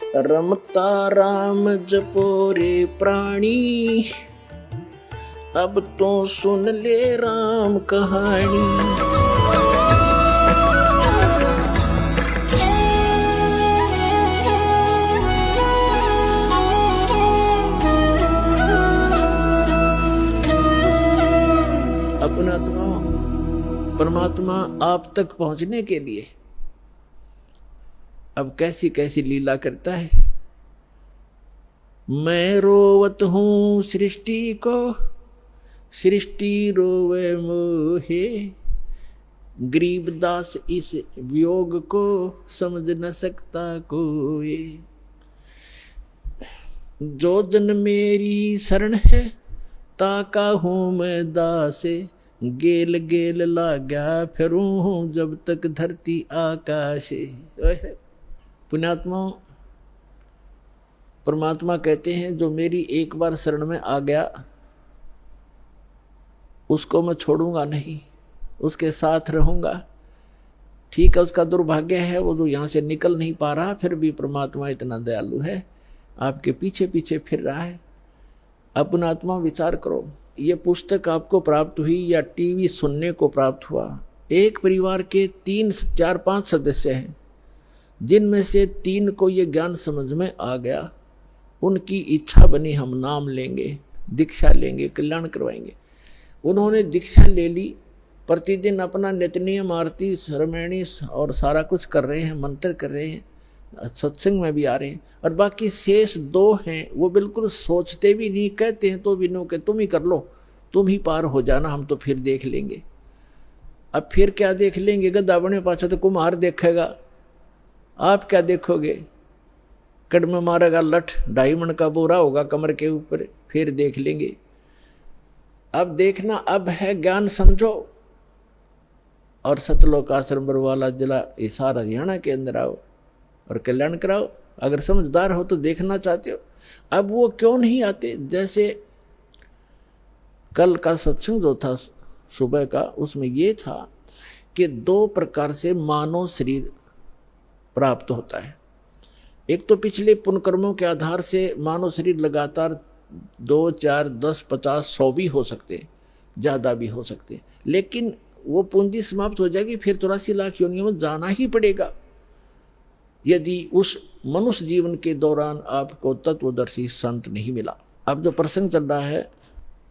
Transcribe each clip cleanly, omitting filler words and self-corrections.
रमता राम जपो रे प्राणी, अब तो सुन ले राम कहानी। अपना तो परमात्मा आप तक पहुंचने के लिए अब कैसी कैसी लीला करता है। मैं रोवत हूं सृष्टि को, सृष्टि रोवे मोहे, गरीबदास इस वियोग को समझ न सकता कोई। जो जन मेरी शरण है, ताका हूं मैं दासे, गेल गेल लाग्या फिरूं हूं जब तक धरती आकाशे। पुण्यात्मा परमात्मा कहते हैं जो मेरी एक बार शरण में आ गया उसको मैं छोड़ूंगा नहीं, उसके साथ रहूंगा। ठीक है, उसका दुर्भाग्य है वो जो यहाँ से निकल नहीं पा रहा, फिर भी परमात्मा इतना दयालु है, आपके पीछे पीछे फिर रहा है। अपना आत्मा विचार करो, ये पुस्तक आपको प्राप्त हुई या टीवी सुनने को प्राप्त हुआ। एक परिवार के 3, 4, 5 सदस्य हैं, जिनमें से 3 को ये ज्ञान समझ में आ गया। उनकी इच्छा बनी हम नाम लेंगे, दीक्षा लेंगे, कल्याण करवाएंगे। उन्होंने दीक्षा ले ली, प्रतिदिन अपना नित्यनियम आरती श्रमणी और सारा कुछ कर रहे हैं, मंत्र कर रहे हैं, सत्संग में भी आ रहे हैं। और बाकी शेष 2 हैं वो बिल्कुल सोचते भी नहीं, कहते हैं तो भी नो के तुम ही कर लो, तुम ही पार हो जाना, हम तो फिर देख लेंगे। अब फिर क्या देख लेंगे, गद्दा बने पाछा तो कुम्हार देखेगा, आप क्या देखोगे। कड़ में मारेगा लठ, 2.5 मन का बोरा होगा कमर के ऊपर, फिर देख लेंगे। अब देखना अब है, ज्ञान समझो और सतलोक आश्रम बरवाला जिला हिसार हरियाणा के अंदर आओ और कल्याण कराओ। अगर समझदार हो तो देखना चाहते हो। अब वो क्यों नहीं आते। जैसे कल का सत्संग जो था सुबह का, उसमें ये था कि 2 प्रकार से मानव शरीर प्राप्त होता है। एक तो पिछले पुण्यकर्मों के आधार से मानव शरीर लगातार 2, 4, 10, 50, 100 भी हो सकते, ज़्यादा भी हो सकते, लेकिन वो पूंजी समाप्त हो जाएगी, फिर 84 लाख योनियों में जाना ही पड़ेगा यदि उस मनुष्य जीवन के दौरान आपको तत्वदर्शी संत नहीं मिला। अब जो प्रसंग चल रहा है,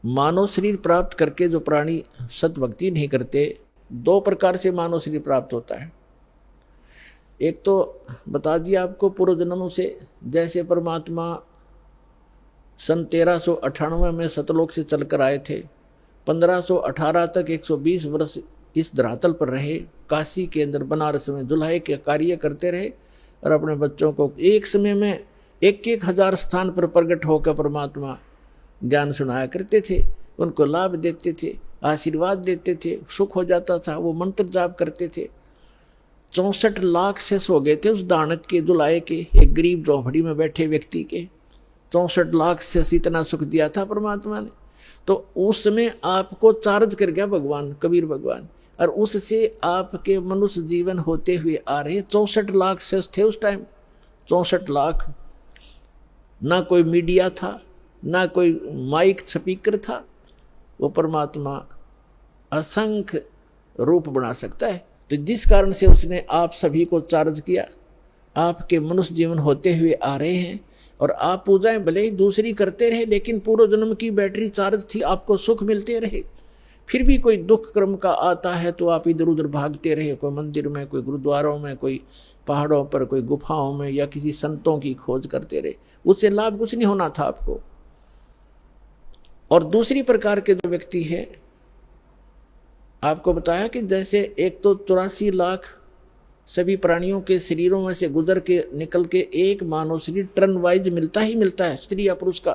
मानव शरीर प्राप्त करके जो प्राणी सत भक्ति नहीं करते, 2 प्रकार से मानव शरीर प्राप्त होता है। एक तो बता दिया आपको पूर्व जन्मों से, जैसे परमात्मा सन 1398 में सतलोक से चलकर आए थे, 1518 तक 120 वर्ष इस धरातल पर रहे, काशी के अंदर बनारस में जुल्हे के कार्य करते रहे और अपने बच्चों को एक समय में 1-1 हजार स्थान पर प्रकट होकर परमात्मा ज्ञान सुनाया करते थे, उनको लाभ देते थे, आशीर्वाद देते थे, सुख हो जाता था। वो मंत्र जाप करते थे। 64 लाख शेष हो गए थे उस दानक के, जुलाए के, एक गरीब झोंपड़ी में बैठे व्यक्ति के 64 लाख शेष इतना सुख दिया था परमात्मा ने। तो उस समय आपको चार्ज कर गया भगवान, कबीर भगवान, और उससे आपके मनुष्य जीवन होते हुए आ रहे 64 लाख शेष थे उस टाइम। 64 लाख, ना कोई मीडिया था, ना कोई माइक स्पीकर था। वो परमात्मा असंख्य रूप बना सकता है। तो जिस कारण से उसने आप सभी को चार्ज किया, आपके मनुष्य जीवन होते हुए आ रहे हैं और आप पूजाएं भले ही दूसरी करते रहे, लेकिन पूर्व जन्म की बैटरी चार्ज थी, आपको सुख मिलते रहे। फिर भी कोई दुख क्रम का आता है तो आप इधर उधर भागते रहे, कोई मंदिर में, कोई गुरुद्वारों में, कोई पहाड़ों पर, कोई गुफाओं में, या किसी संतों की खोज करते रहे। उससे लाभ कुछ नहीं होना था आपको। और दूसरी प्रकार के जो व्यक्ति है, आपको बताया कि जैसे एक तो 84 लाख सभी प्राणियों के शरीरों में से गुजर के निकल के एक मानव शरीर टर्न वाइज मिलता ही मिलता है, स्त्री या पुरुष का।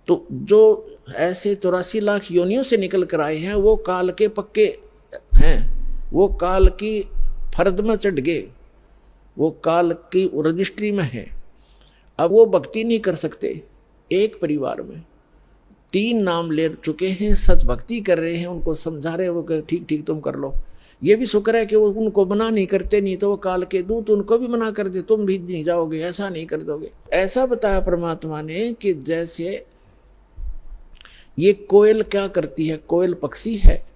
तो जो ऐसे 84 लाख योनियों से निकल कर आए हैं वो काल के पक्के हैं, वो काल की फर्द में चढ़ गए, वो काल की रजिस्ट्री में है। अब वो भक्ति नहीं कर सकते। एक परिवार में 3 नाम ले चुके हैं, सत भक्ति कर रहे हैं, उनको समझा रहे हैं, वो ठीक ठीक तुम कर लो, ये भी शुक्र है कि वो उनको मना नहीं करते, नहीं तो वो काल के दूत उनको भी मना कर दे, तुम भी नहीं जाओगे, ऐसा नहीं कर दोगे। ऐसा बताया परमात्मा ने कि जैसे ये कोयल क्या करती है, कोयल पक्षी है,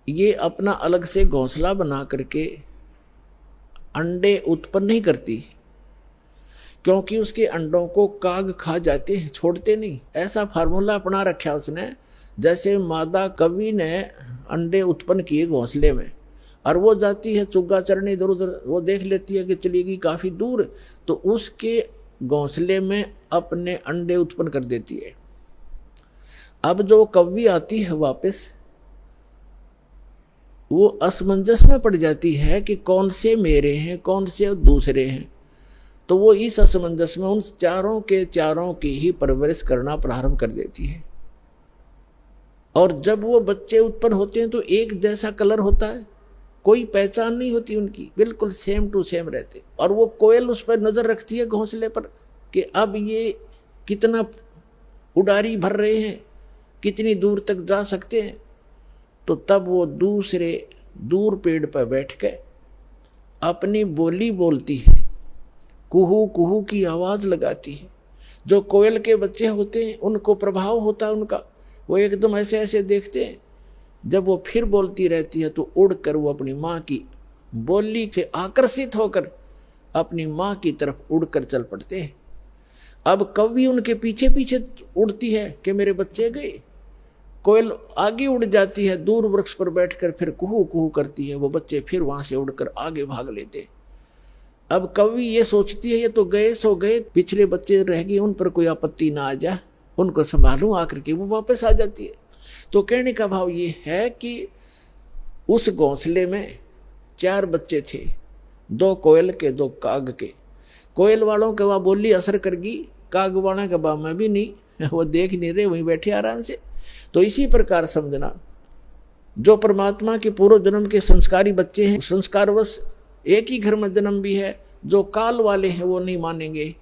ये अपना अलग से घोंसला बना करके अंडे उत्पन्न नहीं करती, क्योंकि उसके अंडों को काग खा जाते हैं, छोड़ते नहीं। ऐसा फार्मूला अपना रखा उसने। जैसे मादा कवि ने अंडे उत्पन्न किए घोंसले में, और वो जाती है चुग्गा चरने इधर उधर, वो देख लेती है कि चलेगी काफ़ी दूर, तो उसके घोंसले में अपने अंडे उत्पन्न कर देती है। अब जो कव्वी आती है वापस, वो असमंजस में पड़ जाती है कि कौन से मेरे हैं कौन से दूसरे हैं, तो वो इस असमंजस में उन चारों के चारों की ही परवरिश करना प्रारंभ कर देती है। और जब वो बच्चे उत्पन्न होते हैं तो एक जैसा कलर होता है, कोई पहचान नहीं होती उनकी, बिल्कुल सेम टू सेम रहते। और वो कोयल उस पर नजर रखती है घोंसले पर कि अब ये कितना उड़ारी भर रहे हैं, कितनी दूर तक जा सकते हैं। तो तब वो दूसरे दूर पेड़ पर बैठ के अपनी बोली बोलती है, कुहू कुहू की आवाज लगाती है। जो कोयल के बच्चे होते हैं उनको प्रभाव होता है उनका, वो एकदम ऐसे ऐसे देखते हैं। जब वो फिर बोलती रहती है तो उड़कर वो अपनी माँ की बोली से आकर्षित होकर अपनी माँ की तरफ उड़कर चल पड़ते हैं। अब कव्वी उनके पीछे पीछे उड़ती है कि मेरे बच्चे गए, कोयल आगे उड़ जाती है दूर वृक्ष पर बैठकर, फिर कुहू कुहू करती है, वो बच्चे फिर वहां से उड़कर आगे भाग लेते। अब कवि ये सोचती है ये तो गए सो गए, पिछले बच्चे रह गए, उन पर कोई आपत्ति ना आ जाए, उनको संभालूं, आकर के वो वापस आ जाती है। तो कहने का भाव ये है कि उस घोंसले में 4 बच्चे थे, 2 कोयल के 2 काग के। कोयल वालों के वहाँ बोली असर कर गई, काग वालों के वहाँ में भी नहीं, वो देख नहीं रहे, वहीं बैठे आराम से। तो इसी प्रकार समझना, जो परमात्मा के पूर्व जन्म के संस्कारी बच्चे हैं, संस्कारवश एक ही घर में जन्म भी है, जो काल वाले हैं वो नहीं मानेंगे,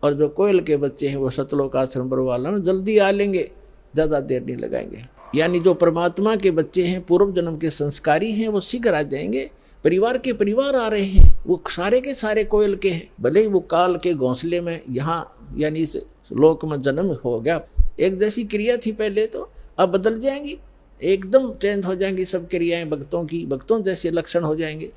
और जो कोयल के बच्चे हैं वो सतलोक आश्रम पर वाला में जल्दी आ लेंगे, ज़्यादा देर नहीं लगाएंगे। यानी जो परमात्मा के बच्चे हैं, पूर्व जन्म के संस्कारी हैं, वो शीघ्र आ जाएंगे। परिवार के परिवार आ रहे हैं, वो सारे के सारे कोयल के हैं, भले ही वो काल के घोंसले में यहाँ यानी इस लोक में जन्म हो गया। एक जैसी क्रिया थी पहले, तो अब बदल जाएंगी, एकदम चेंज हो जाएंगी सब क्रियाएं भक्तों की, भक्तों जैसे लक्षण हो जाएंगे।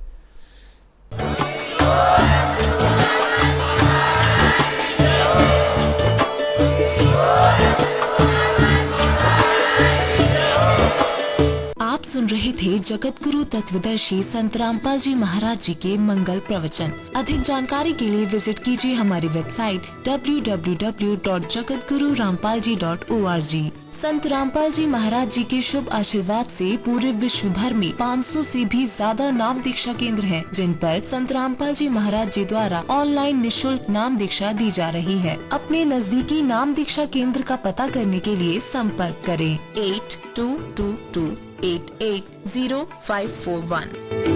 आप सुन रहे थे जगत गुरु तत्वदर्शी संत रामपाल जी महाराज जी के मंगल प्रवचन। अधिक जानकारी के लिए विजिट कीजिए हमारी वेबसाइट www.jagatgururampalji.org। संत रामपाल जी महाराज जी के शुभ आशीर्वाद से पूरे विश्व भर में 500 से भी ज्यादा नाम दीक्षा केंद्र हैं, जिन पर संत रामपाल जी महाराज जी द्वारा ऑनलाइन निशुल्क नाम दीक्षा दी जा रही है। अपने नजदीकी नाम दीक्षा केंद्र का पता करने के लिए संपर्क करें 8222880541।